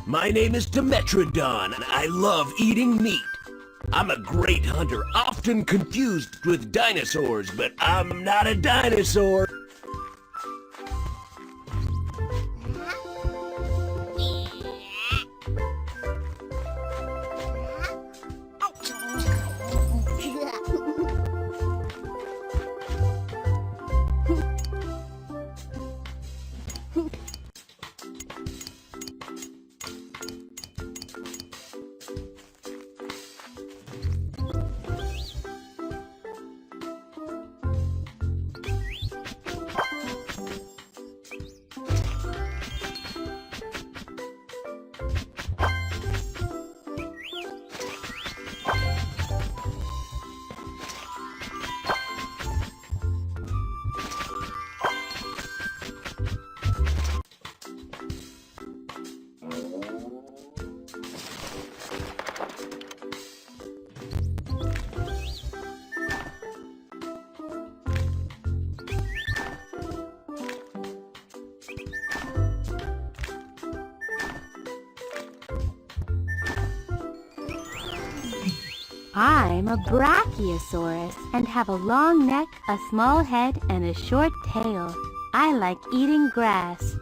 My name is Dimetrodon, and I love eating meat. I'm a great hunter, often confused with dinosaurs, but I'm not a dinosaur. I'm a Brachiosaurus and have a long neck, a small head, and a short tail. I like eating grass.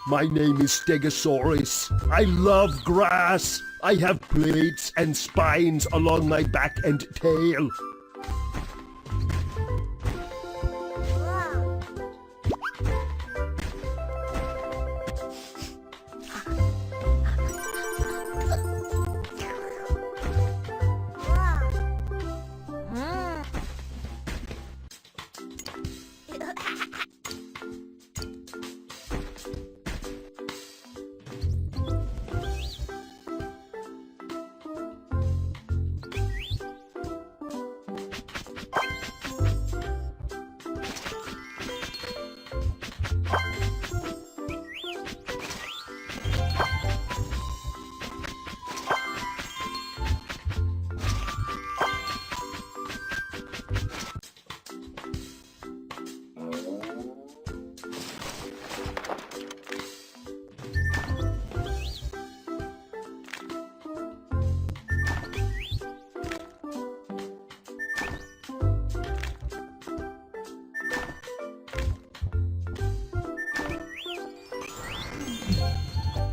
My name is Stegosaurus. I love grass. I have plates and spines along my back and tail.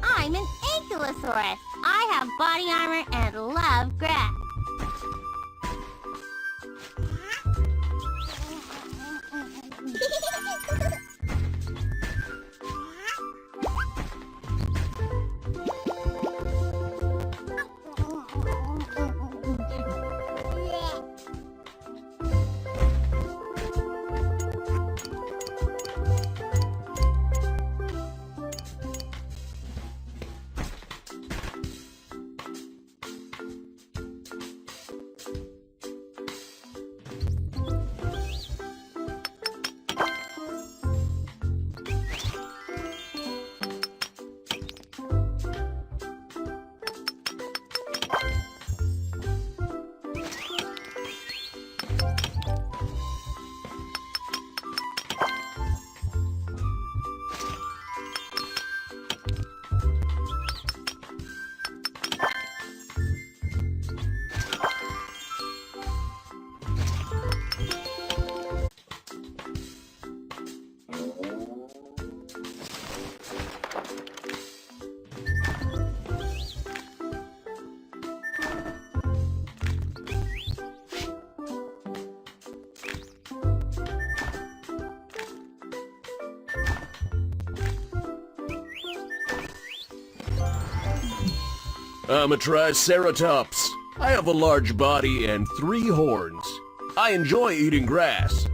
I'm an Ankylosaurus. I have body armor and love grass. I'm a Triceratops. I have a large body and 3 horns. I enjoy eating grass.